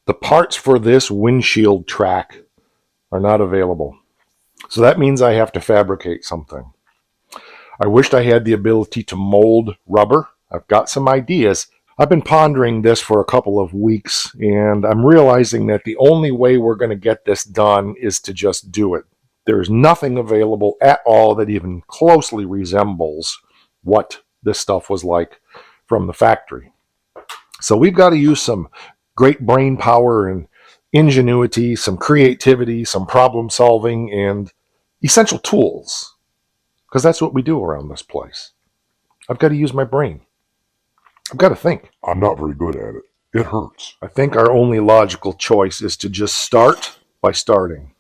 The parts for this windshield track are not available. So that means I have to fabricate something. I wished I had the ability to mold rubber. I've got some ideas. I've been pondering this for a couple of weeks, and I'm realizing that the only way we're going to get this done is to just do it. There's nothing available at all that even closely resembles what this stuff was like from the factory. So we've got to use some great brain power and ingenuity, some creativity, some problem solving, and essential tools. Because that's what we do around this place. I've got to use my brain. I've got to think. I'm not very good at it. It hurts. I think our only logical choice is to just start by starting.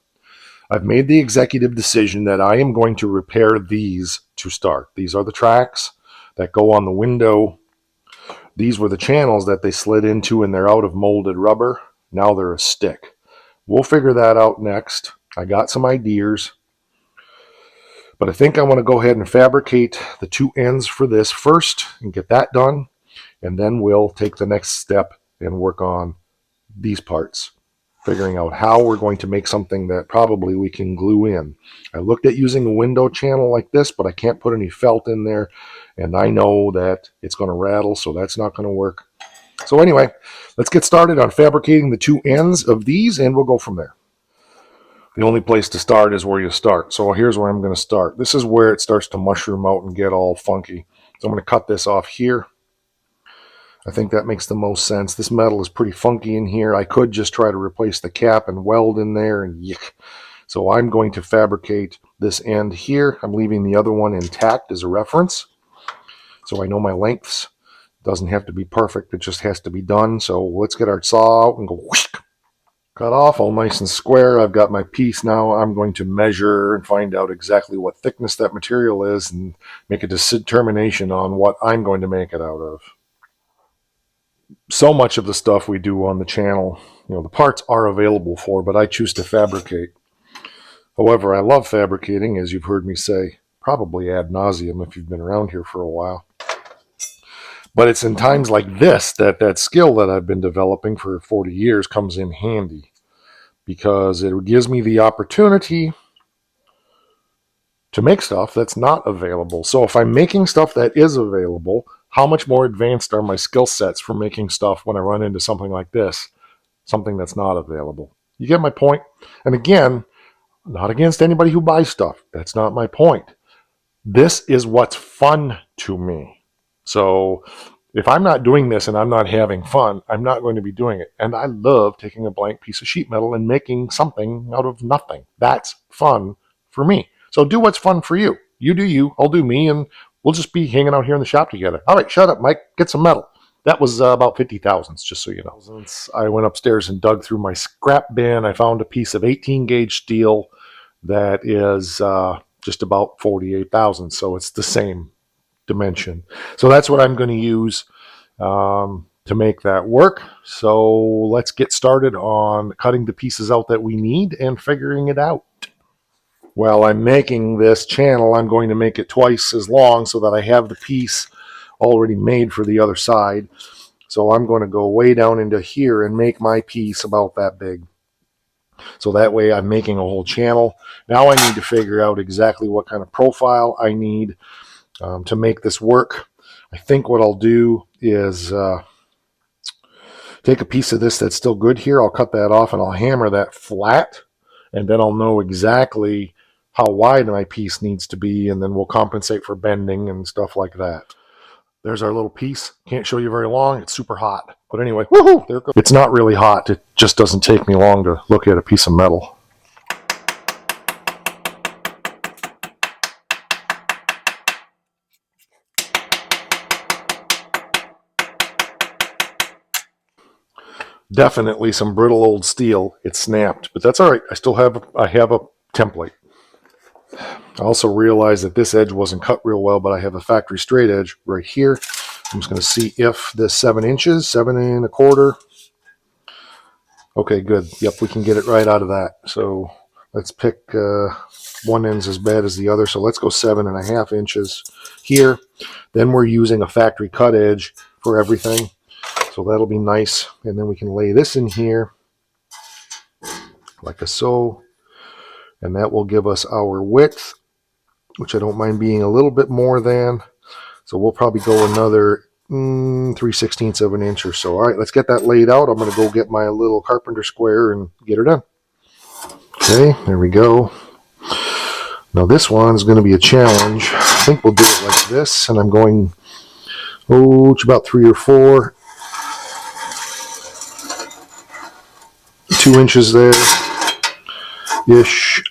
I've made the executive decision that I am going to repair these to start. These are the tracks that go on the window. These were the channels that they slid into, and they're out of molded rubber. Now they're a stick. We'll figure that out next. I got some ideas. But I think I want to go ahead and fabricate the two ends for this first and get that done. And then we'll take the next step and work on these parts, figuring out how we're going to make something that probably we can glue in. I looked at using a window channel like this, but I can't put any felt in there. And I know that it's going to rattle, so that's not going to work. So anyway, let's get started on fabricating the two ends of these, and we'll go from there. The only place to start is where you start. So here's where I'm going to start. This is where it starts to mushroom out and get all funky. So I'm going to cut this off here. I think that makes the most sense. This metal is pretty funky in here. I could just try to replace the cap and weld in there, and yuck. So I'm going to fabricate this end here. I'm leaving the other one intact as a reference, so I know my lengths. It doesn't have to be perfect. It just has to be done. So let's get our saw out and go whoosh. Cut off all nice and square. I've got my piece now. I'm going to measure and find out exactly what thickness that material is and make a determination on what I'm going to make it out of. So much of the stuff we do on the channel, the parts are available for, but I choose to fabricate. However, I love fabricating, as you've heard me say, probably ad nauseum if you've been around here for a while. But it's in times like this that skill that I've been developing for 40 years comes in handy, because it gives me the opportunity to make stuff that's not available. So if I'm making stuff that is available, how much more advanced are my skill sets for making stuff when I run into something like this, something that's not available? You get my point? And again, not against anybody who buys stuff. That's not my point. This is what's fun to me. So if I'm not doing this and I'm not having fun, I'm not going to be doing it. And I love taking a blank piece of sheet metal and making something out of nothing. That's fun for me. So do what's fun for you. You do you, I'll do me, and we'll just be hanging out here in the shop together. All right, shut up, Mike. Get some metal. That was about 50 thousandths, just so you know. I went upstairs and dug through my scrap bin. I found a piece of 18 gauge steel that is just about 48 thousandths, so it's the same dimension. So that's what I'm going to use to make that work. So let's get started on cutting the pieces out that we need and figuring it out. While I'm making this channel, I'm going to make it twice as long so that I have the piece already made for the other side. So I'm going to go way down into here and make my piece about that big. So that way I'm making a whole channel. Now I need to figure out exactly what kind of profile I need to make this work. I think what I'll do is take a piece of this that's still good here. I'll cut that off and I'll hammer that flat, and then I'll know exactly how wide my piece needs to be, and then we'll compensate for bending and stuff like that. There's our little piece. Can't show you very long. It's super hot. But anyway, woohoo! There it goes. It's not really hot. It just doesn't take me long to look at a piece of metal. Definitely some brittle old steel. It snapped, but that's all right. I have a template. I also realized that this edge wasn't cut real well, but I have a factory straight edge right here. I'm just going to see if this 7 inches, 7 1/4. Okay, good. Yep, we can get it right out of that. So let's pick one end's as bad as the other. So let's go 7 1/2 inches here. Then we're using a factory cut edge for everything. So that'll be nice. And then we can lay this in here like so. And that will give us our width, which I don't mind being a little bit more than. So we'll probably go another 3/16 of an inch or so. All right, let's get that laid out. I'm going to go get my little carpenter square and get her done. Okay, there we go. Now this one's going to be a challenge. I think we'll do it like this, and I'm going, it's about 3 or 4. 2 inches there ish.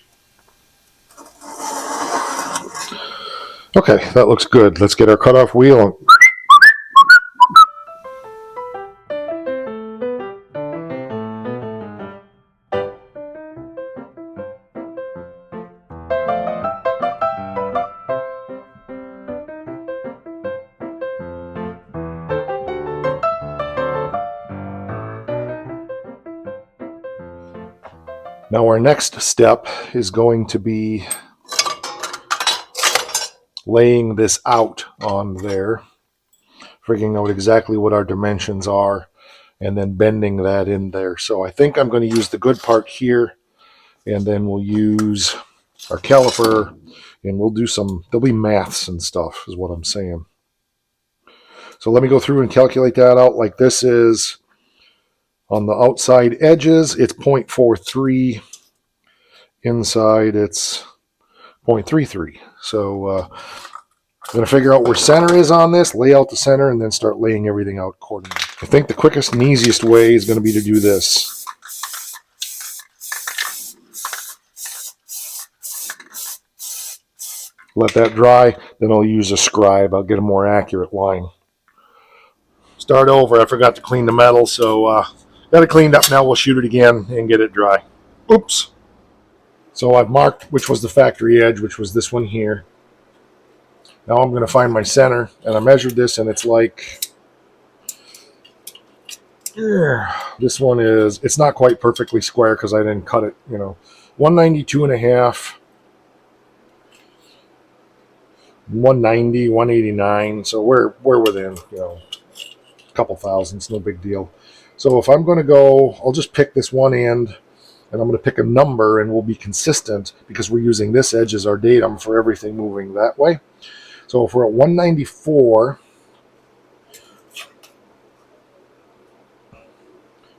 Okay, that looks good. Let's get our cutoff wheel and now our next step is going to be laying this out on there, figuring out exactly what our dimensions are, and then bending that in there. So I think I'm going to use the good part here, and then we'll use our caliper, and we'll do there'll be maths and stuff is what I'm saying. So let me go through and calculate that out. Like this is on the outside edges, it's 0.43. Inside, it's 0.33. So I'm going to figure out where center is on this, lay out the center, and then start laying everything out accordingly. I think the quickest and easiest way is going to be to do this. Let that dry, then I'll use a scribe. I'll get a more accurate line. Start over. I forgot to clean the metal, so got it cleaned up now. We'll shoot it again and get it dry. Oops. So I've marked which was the factory edge, which was this one here. Now I'm going to find my center, and I measured this, and it's like, this one is, it's not quite perfectly square because I didn't cut it, 192.5, 190, 189. So we're within, a couple thousandths, no big deal. So if I'm going to go, I'll just pick this one end, and I'm going to pick a number, and we'll be consistent because we're using this edge as our datum for everything moving that way. So if we're at 194,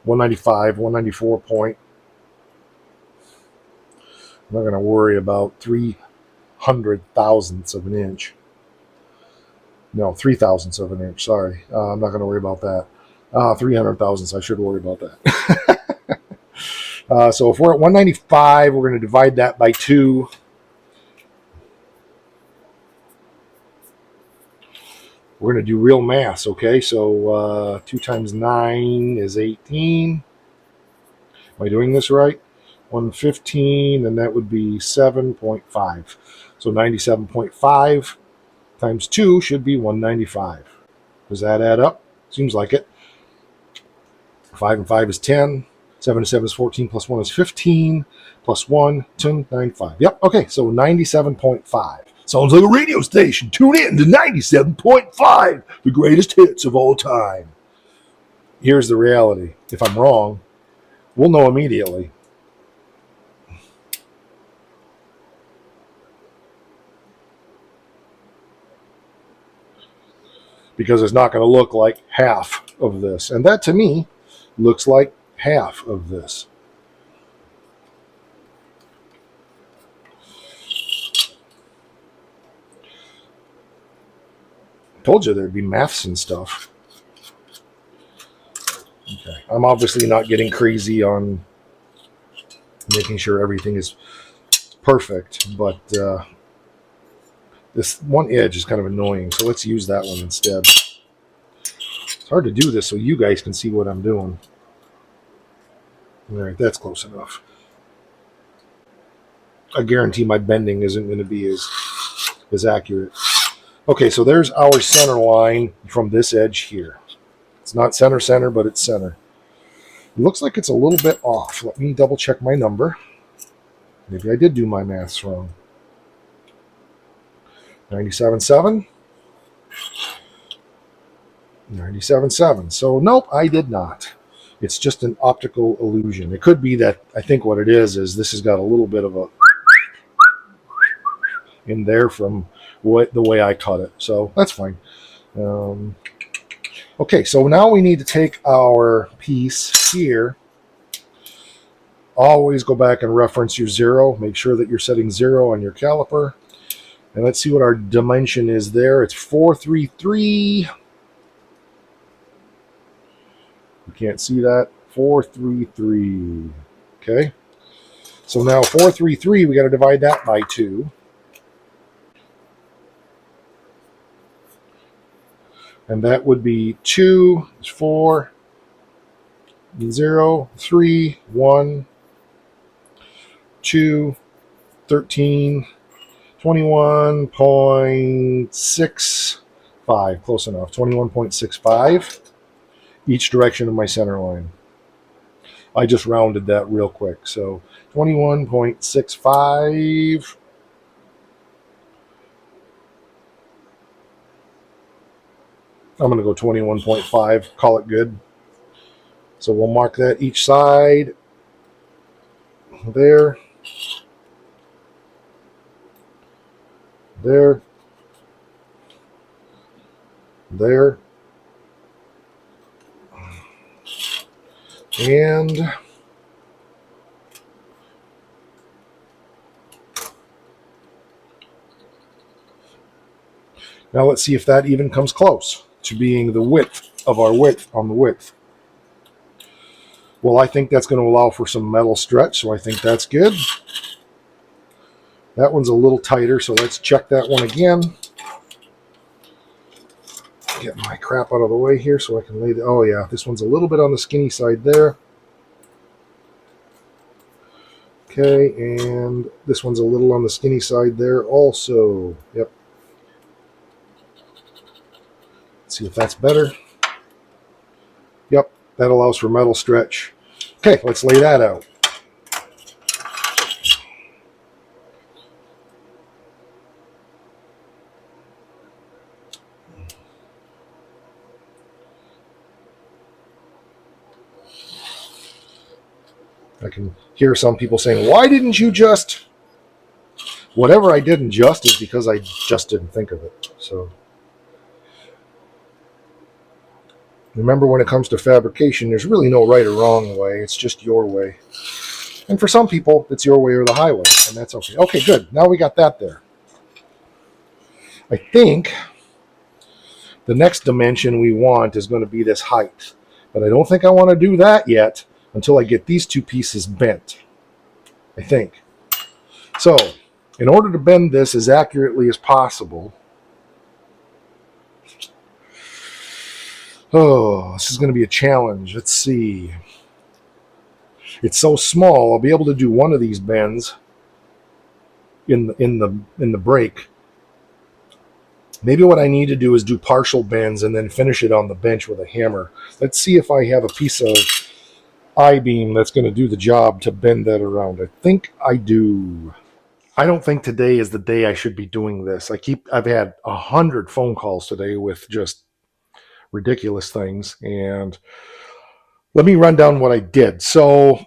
195, 194 point, I'm not going to worry about 300 thousandths of an inch. No, 3 thousandths of an inch, sorry. I'm not going to worry about that. 300 thousandths, I should worry about that. So if we're at 195, we're going to divide that by 2. We're going to do real math, okay? So 2 times 9 is 18. Am I doing this right? 115, and that would be 7.5. So 97.5 times 2 should be 195. Does that add up? Seems like it. 5 and 5 is 10. 7 and 7 is 14, plus 1 is 15, plus 1, 10, 95. Yep, okay, so 97.5. Sounds like a radio station. Tune in to 97.5, the greatest hits of all time. Here's the reality. If I'm wrong, we'll know immediately. Because it's not going to look like half of this. And that, to me, looks like half of this. Told you there'd be maths and stuff. Okay, I'm obviously not getting crazy on making sure everything is perfect, but this one edge is kind of annoying, so let's use that one instead. It's hard to do this so you guys can see what I'm doing. All right, that's close enough. I guarantee my bending isn't going to be as accurate. Okay, so there's our center line from this edge here. It's not center, but it's center. It looks like it's a little bit off. Let me double check my number. Maybe I did do my maths wrong. 97.7. 97.7. So nope, I did not. It's just an optical illusion. It could be that I think what it is this has got a little bit of a in there from the way I cut it. So that's fine. Um, okay, so now we need to take our piece here. Always go back and reference your zero. Make sure that you're setting 0 on your caliper. And let's see what our dimension is there. It's 433. You can't see that. 433. Okay. So now 433, we got to divide that by 2. And that would be 2, 4, 0, 3, 1, 2, 13, 21.65. Close enough. 21.65 each direction of my center line. I just rounded that real quick. So 21.65. I'm going to go 21.5. Call it good. So we'll mark that each side. There. There. There. And now let's see if that even comes close to being the width of our width on the width. Well, I think that's going to allow for some metal stretch, so I think that's good. That one's a little tighter, so let's check that one again. Get my crap out of the way here so I can lay the... Oh, yeah, this one's a little bit on the skinny side there. Okay, and this one's a little on the skinny side there also. Yep. Let's see if that's better. Yep, that allows for metal stretch. Okay, let's lay that out. I can hear some people saying, why didn't you just... Whatever I didn't just is because I just didn't think of it. So remember, when it comes to fabrication, there's really no right or wrong way. It's just your way. And for some people, it's your way or the highway, and that's okay. Okay, good. Now we got that there. I think the next dimension we want is going to be this height. But I don't think I want to do that yet until I get these two pieces bent. I think. So, in order to bend this as accurately as possible... Oh, this is going to be a challenge. Let's see. It's so small, I'll be able to do one of these bends in the brake. Maybe what I need to do is do partial bends and then finish it on the bench with a hammer. Let's see if I have a piece of I-beam that's going to do the job to bend that around. I think I do. I don't think today is the day I should be doing this. I've had 100 phone calls today with just ridiculous things, and let me run down what I did. So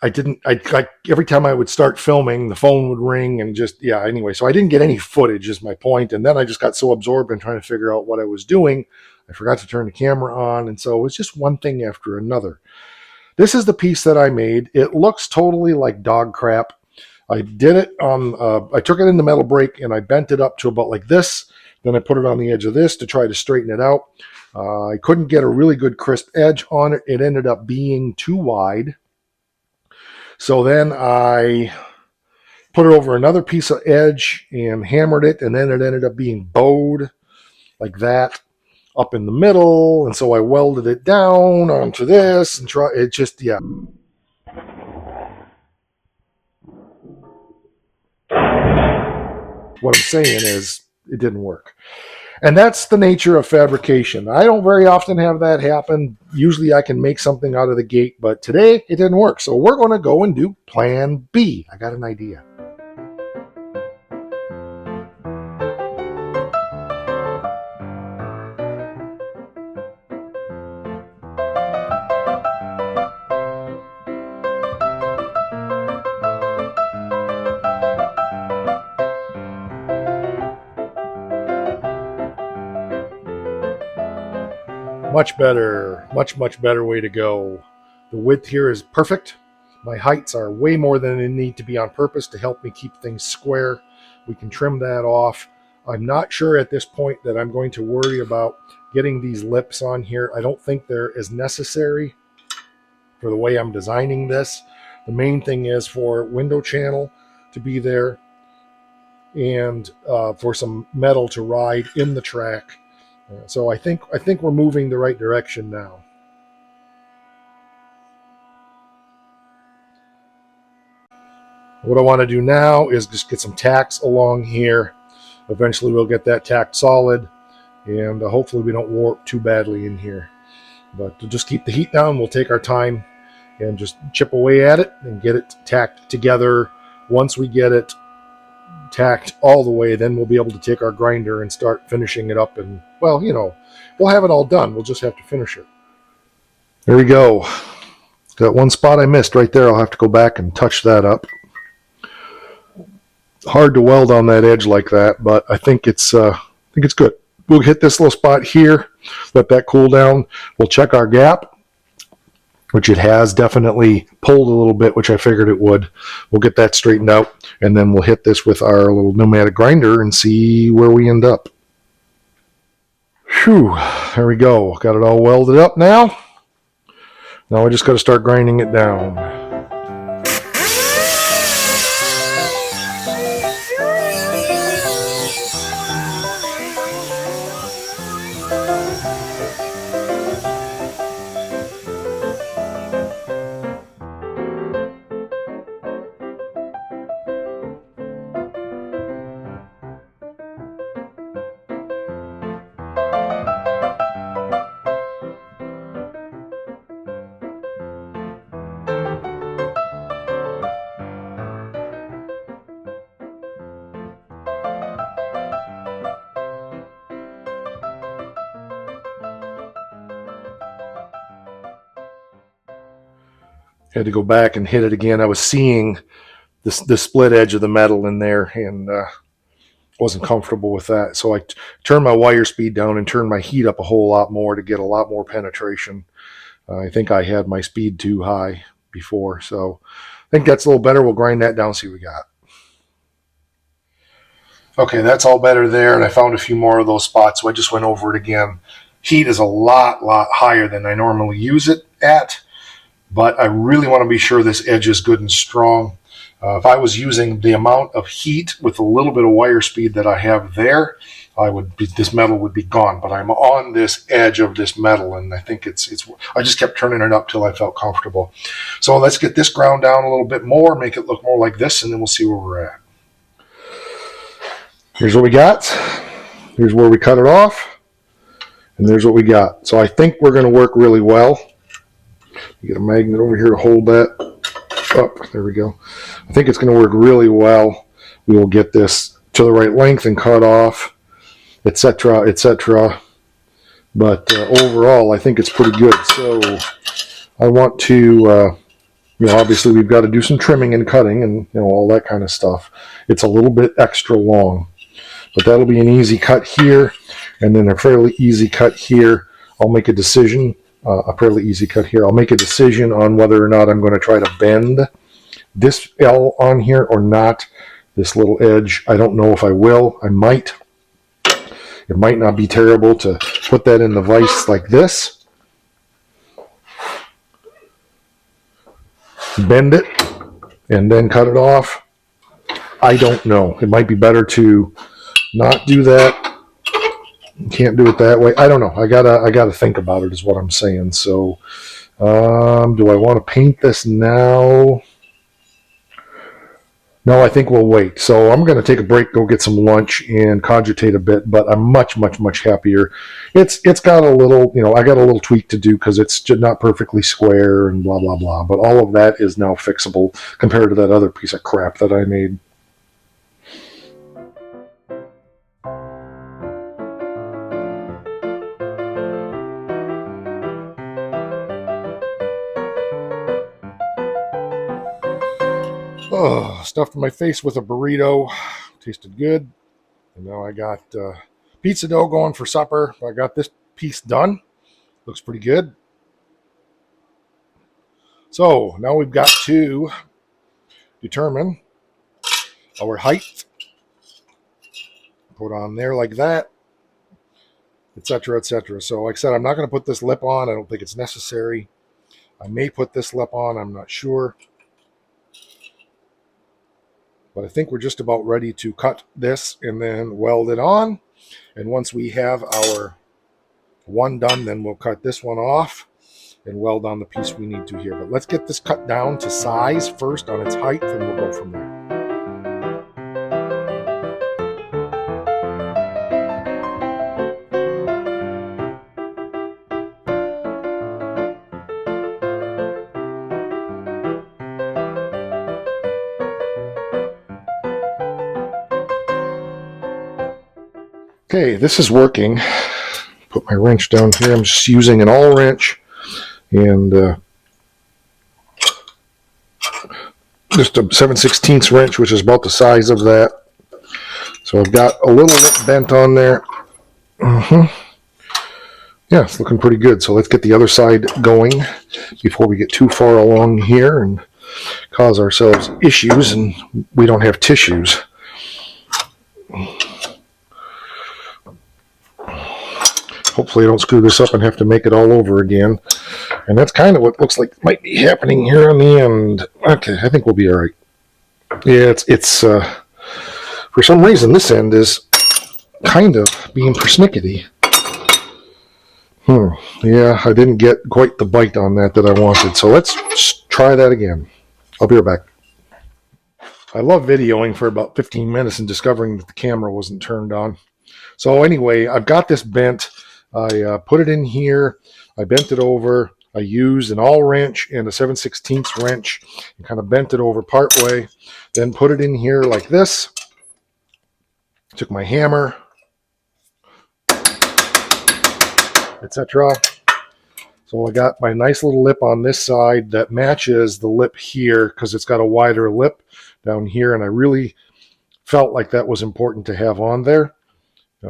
every time I would start filming, the phone would ring and anyway. So I didn't get any footage is my point. And then I just got so absorbed in trying to figure out what I was doing. I forgot to turn the camera on. And so it was just one thing after another. This is the piece that I made. It looks totally like dog crap. I did it I took it in the metal brake and I bent it up to about like this. Then I put it on the edge of this to try to straighten it out. I couldn't get a really good crisp edge on it. It ended up being too wide. So then I put it over another piece of edge and hammered it, and then it ended up being bowed like that up in the middle. And so I welded it down onto this and yeah. What I'm saying is it didn't work. And that's the nature of fabrication. I don't very often have that happen. Usually I can make something out of the gate, but today it didn't work. So we're going to go and do plan B. I got an idea. Much better, much better way to go. The width here is perfect. My heights are way more than they need to be on purpose to help me keep things square. We can trim that off. I'm not sure at this point that I'm going to worry about getting these lips on here. I don't think they're as necessary for the way I'm designing this. The main thing is for window channel to be there and for some metal to ride in the track. So I think we're moving the right direction now. What I want to do now is just get some tacks along here. Eventually we'll get that tacked solid, and hopefully we don't warp too badly in here. But to just keep the heat down, we'll take our time and just chip away at it and get it tacked together. Once we get it tacked all the way, then we'll be able to take our grinder and start finishing it up. And, well, you know, we'll have it all done. We'll just have to finish it. There we go. Got one spot I missed right there. I'll have to go back and touch that up. Hard to weld on that edge like that, but I think it's good. We'll hit this little spot here, let that cool down. We'll check our gap, which it has definitely pulled a little bit, which I figured it would. We'll get that straightened out, and then we'll hit this with our little pneumatic grinder and see where we end up. Whew, there we go. Got it all welded up now. Now I just got to start grinding it down. Had to go back and hit it again. I was seeing the split edge of the metal in there, and wasn't comfortable with that. So I turned my wire speed down and turned my heat up a whole lot more to get a lot more penetration. I think I had my speed too high before, so I think that's a little better. We'll grind that down, see what we got. Okay, that's all better there, and I found a few more of those spots, so I just went over it again. Heat is a lot higher than I normally use it at, but I really want to be sure this edge is good and strong. If I was using the amount of heat with a little bit of wire speed that I have there, this metal would be gone. But I'm on this edge of this metal, and I think I just kept turning it up till I felt comfortable. So let's get this ground down a little bit more, make it look more like this, and then we'll see where we're at. Here's what we got. Here's where we cut it off, and there's what we got. So I think we're going to work really well. You get a magnet over here to hold that up. There we go. I think it's going to work really well. We will get this to the right length and cut off, etc., etc. But overall, I think it's pretty good. So I want to, obviously we've got to do some trimming and cutting and all that kind of stuff. It's a little bit extra long, but that'll be an easy cut here, and then a fairly easy cut here. I'll make a decision. A fairly easy cut here. I'll make a decision on whether or not I'm going to try to bend this L on here or not. This little edge, I don't know if I will. I might. It might not be terrible to put that in the vise like this. Bend it and then cut it off. I don't know. It might be better to not do that. Can't do it that way. I don't know. I gotta think about it is what I'm saying. So do I want to paint this now? No, I think we'll wait. So I'm going to take a break, go get some lunch, and cogitate a bit, but I'm much happier. It's got a little, I got a little tweak to do because it's just not perfectly square and blah, blah, blah. But all of that is now fixable compared to that other piece of crap that I made. Oh, stuffed my face with a burrito. Tasted good. And now I got pizza dough going for supper. I got this piece done. Looks pretty good. So now we've got to determine our height. Put on there like that, etc., etc. So like I said, I'm not going to put this lip on. I don't think it's necessary. I may put this lip on. I'm not sure. But I think we're just about ready to cut this and then weld it on. And once we have our one done, then we'll cut this one off and weld on the piece we need to here. But let's get this cut down to size first on its height, and we'll go from there. Okay, this is working. Put my wrench down here. I'm just using an all wrench and just a 7/16 wrench, which is about the size of that. So I've got a little lip bent on there. Yeah, it's looking pretty good. So let's get the other side going before we get too far along here and cause ourselves issues and we don't have tissues. Hopefully I don't screw this up and have to make it all over again. And that's kind of what looks like might be happening here on the end. Okay, I think we'll be all right. Yeah, it's for some reason this end is kind of being persnickety. Yeah, I didn't get quite the bite on that I wanted. So let's try that again. I'll be right back. I love videoing for about 15 minutes and discovering that the camera wasn't turned on. So anyway, I've got this bent. I put it in here. I bent it over. I used an all wrench and a 7/16 wrench and kind of bent it over part way. Then put it in here like this. Took my hammer, etc. So I got my nice little lip on this side that matches the lip here because it's got a wider lip down here, and I really felt like that was important to have on there.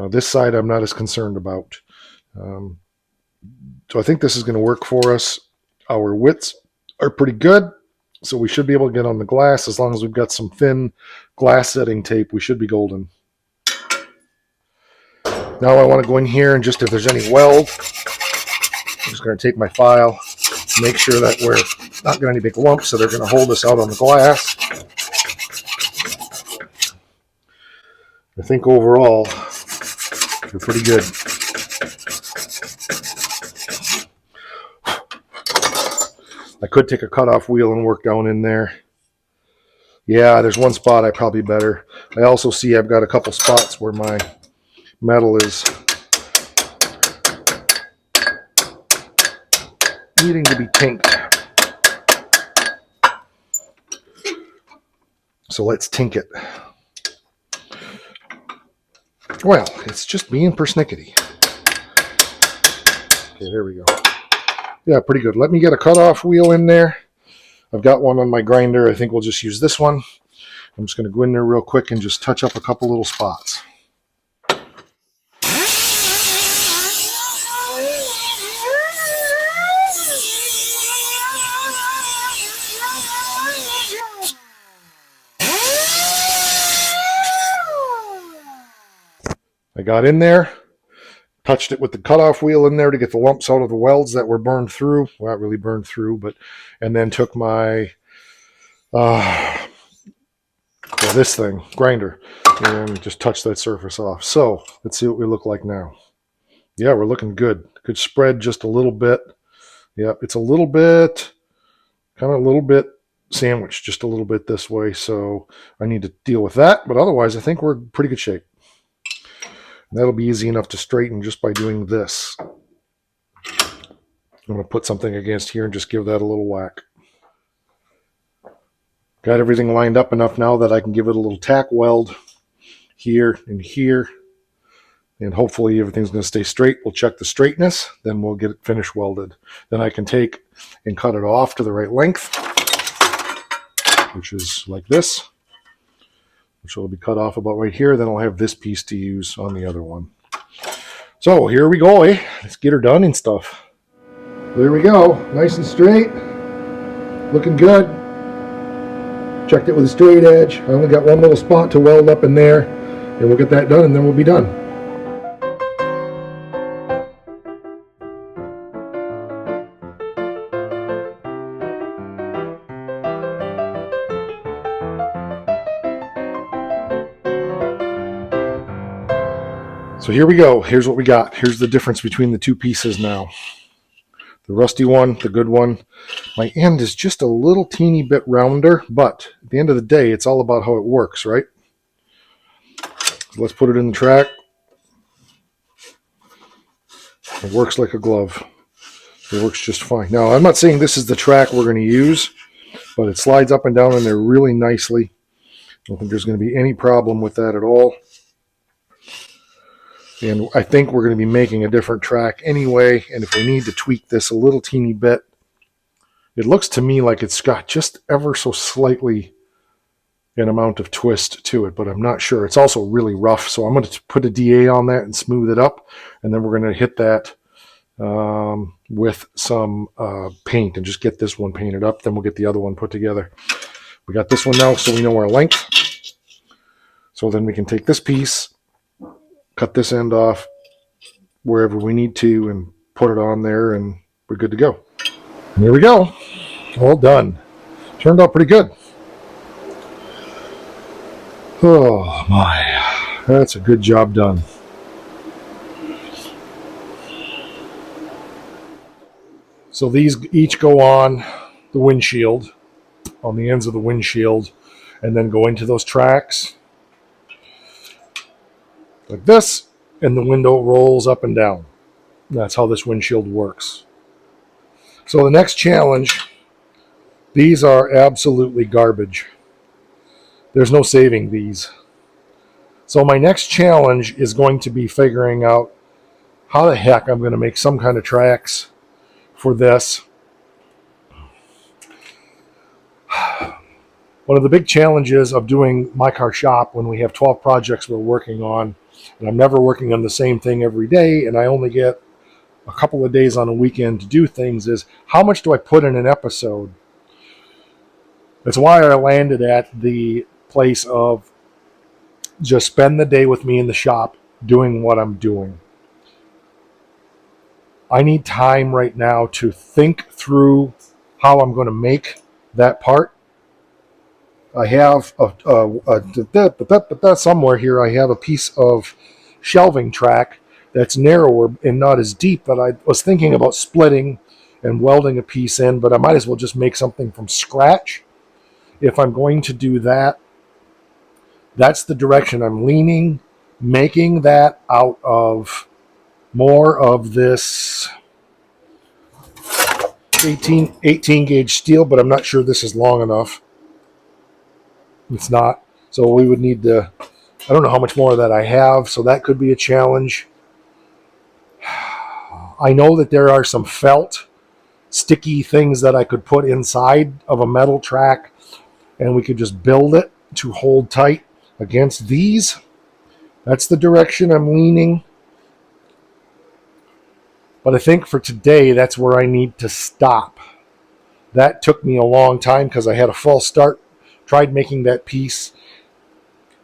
This side I'm not as concerned about. So I think this is going to work for us. Our widths are pretty good, so we should be able to get on the glass. As long as we've got some thin glass setting tape, we should be golden. Now I want to go in here and just, if there's any weld, I'm just going to take my file, make sure that we're not getting any big lumps that are going to hold us out on the glass. I think overall, we're pretty good. I could take a cutoff wheel and work down in there. Yeah, there's one spot I probably better. I also see I've got a couple spots where my metal is needing to be tinked. So let's tink it. Well, it's just being persnickety. Okay, there we go. Yeah, pretty good. Let me get a cutoff wheel in there. I've got one on my grinder. I think we'll just use this one. I'm just going to go in there real quick and just touch up a couple little spots. I got in there, touched it with the cutoff wheel in there to get the lumps out of the welds that were burned through. Well, not really burned through, but, and then took my, this thing, grinder, and just touched that surface off. So let's see what we look like now. Yeah, we're looking good. Could spread just a little bit. Yep, it's a little bit, kind of a little bit sandwiched, just a little bit this way. So I need to deal with that, but otherwise I think we're in pretty good shape. That'll be easy enough to straighten just by doing this. I'm going to put something against here and just give that a little whack. Got everything lined up enough now that I can give it a little tack weld here and here. And hopefully everything's going to stay straight. We'll check the straightness, then we'll get it finished welded. Then I can take and cut it off to the right length, which is like this. Which will be cut off about right here. Then I'll have this piece to use on the other one. So here we go, eh? Let's get her done and stuff. There we go. Nice and straight. Looking good. Checked it with a straight edge. I only got one little spot to weld up in there, and we'll get that done and then we'll be done. So here we go. Here's what we got. Here's the difference between the two pieces now. The rusty one, the good one. My end is just a little teeny bit rounder, but at the end of the day, it's all about how it works, right? So let's put it in the track. It works like a glove. It works just fine. Now, I'm not saying this is the track we're going to use, but it slides up and down in there really nicely. I don't think there's going to be any problem with that at all. And I think we're going to be making a different track anyway. And if we need to tweak this a little teeny bit, it looks to me like it's got just ever so slightly an amount of twist to it, but I'm not sure. It's also really rough. So I'm going to put a DA on that and smooth it up. And then we're going to hit that with some paint and just get this one painted up. Then we'll get the other one put together. We got this one now, so we know our length. So then we can take this piece, cut this end off wherever we need to, and put it on there, and we're good to go. And here we go. All done. Turned out pretty good. Oh my, that's a good job done. So these each go on the windshield, on the ends of the windshield, and then go into those tracks like this, and the window rolls up and down. That's how this windshield works. So the next challenge, these are absolutely garbage. There's no saving these. So my next challenge is going to be figuring out how the heck I'm going to make some kind of tracks for this. One of the big challenges of doing My Car Shop when we have 12 projects we're working on, and I'm never working on the same thing every day, and I only get a couple of days on a weekend to do things, is how much do I put in an episode? That's why I landed at the place of just spend the day with me in the shop doing what I'm doing. I need time right now to think through how I'm going to make that part. I have somewhere here, I have a piece of shelving track that's narrower and not as deep that I was thinking about splitting and welding a piece in, but I might as well just make something from scratch. If I'm going to do that, that's the direction I'm leaning, making that out of more of this 18 gauge steel, but I'm not sure this is long enough. It's not. So we would need to, I don't know how much more of that I have, so that could be a challenge. I know that there are some felt sticky things that I could put inside of a metal track, and we could just build it to hold tight against these. That's the direction I'm leaning. But I think for today, that's where I need to stop. That took me a long time because I had a false start. Tried making that piece,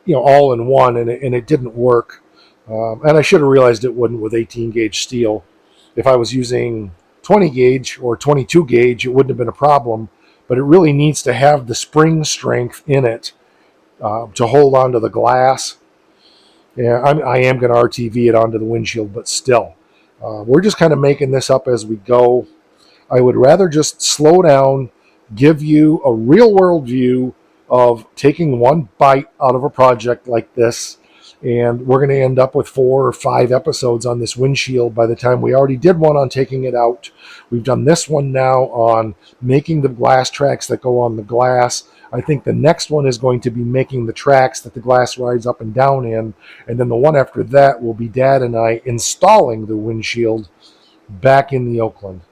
all in one, and it didn't work. And I should have realized it wouldn't with 18 gauge steel. If I was using 20 gauge or 22 gauge, it wouldn't have been a problem. But it really needs to have the spring strength in it to hold onto the glass. Yeah, I am going to RTV it onto the windshield, but still. We're just kind of making this up as we go. I would rather just slow down, give you a real world view of taking one bite out of a project like this, and we're going to end up with 4 or 5 episodes on this windshield by the time we already did one on taking it out. We've done this one now on making the glass tracks that go on the glass. I think the next one is going to be making the tracks that the glass rides up and down in, and then the one after that will be Dad and I installing the windshield back in the Oakland.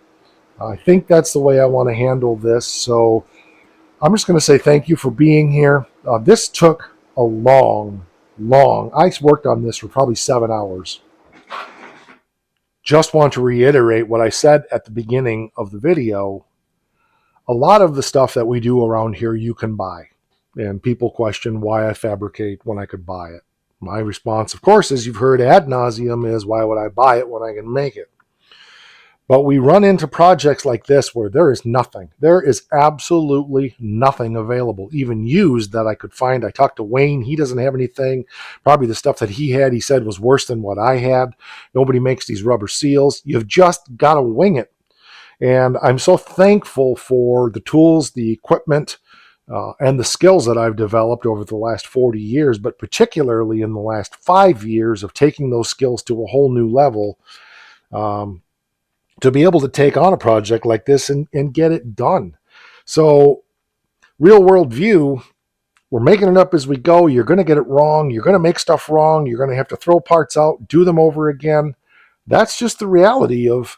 I think that's the way I want to handle this, so I'm just going to say thank you for being here. This took a long, I worked on this for probably 7 hours. just want to reiterate what I said at the beginning of the video. A lot of the stuff that we do around here you can buy. And people question why I fabricate when I could buy it. My response, of course, as you've heard ad nauseum, is why would I buy it when I can make it? But we run into projects like this where there is nothing. There is absolutely nothing available, even used, that I could find. I talked to Wayne. He doesn't have anything. Probably the stuff that he had, he said, was worse than what I had. Nobody makes these rubber seals. You've just got to wing it. And I'm so thankful for the tools, the equipment, and the skills that I've developed over the last 40 years, but particularly in the last 5 years of taking those skills to a whole new level, to be able to take on a project like this and get it done. So, real world view, we're making it up as we go. You're going to get it wrong. You're going to make stuff wrong. You're going to have to throw parts out, do them over again. That's just the reality of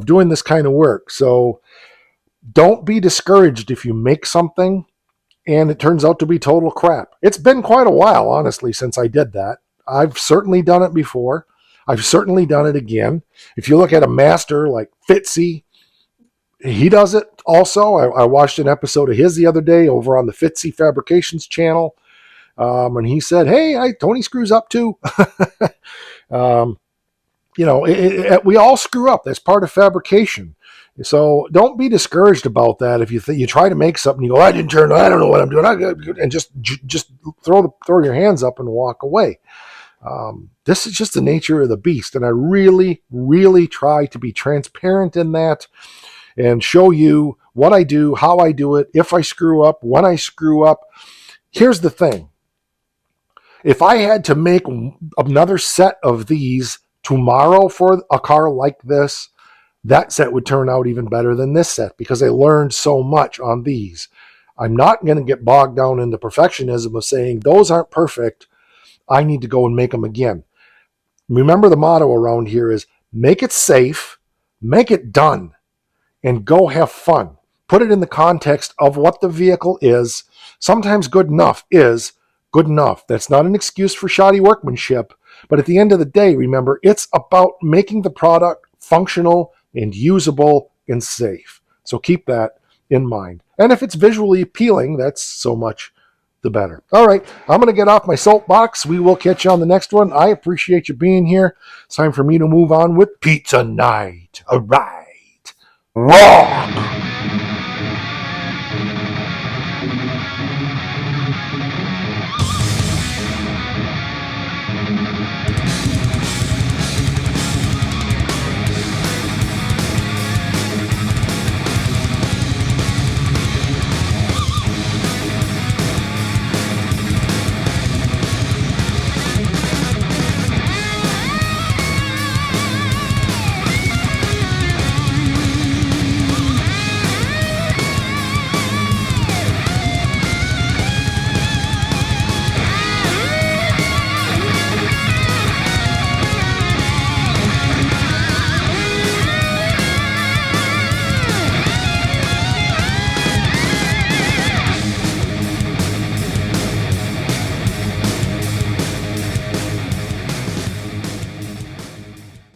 doing this kind of work. So, don't be discouraged if you make something and it turns out to be total crap. It's been quite a while, honestly, since I did that. I've certainly done it before. I've certainly done it again. If you look at a master like Fitzy, he does it also. I watched an episode of his the other day over on the Fitzy Fabrications channel. And he said, hey, Tony screws up too. We all screw up. That's part of fabrication. So don't be discouraged about that. If you try to make something, you go, I don't know what I'm doing, and just throw your hands up and walk away. This is just the nature of the beast, and I really, really try to be transparent in that and show you what I do, how I do it, if I screw up, when I screw up. Here's the thing. If I had to make another set of these tomorrow for a car like this, that set would turn out even better than this set because I learned so much on these. I'm not going to get bogged down in the perfectionism of saying those aren't perfect. I need to go and make them again. Remember, the motto around here is make it safe, make it done, and go have fun. Put it in the context of what the vehicle is. Sometimes good enough is good enough. That's not an excuse for shoddy workmanship. But at the end of the day, remember, it's about making the product functional and usable and safe. So keep that in mind. And if it's visually appealing, that's so much the better. All right, I'm going to get off my soapbox. We will catch you on the next one. I appreciate you being here. It's time for me to move on with Pizza Night. All right. Rock!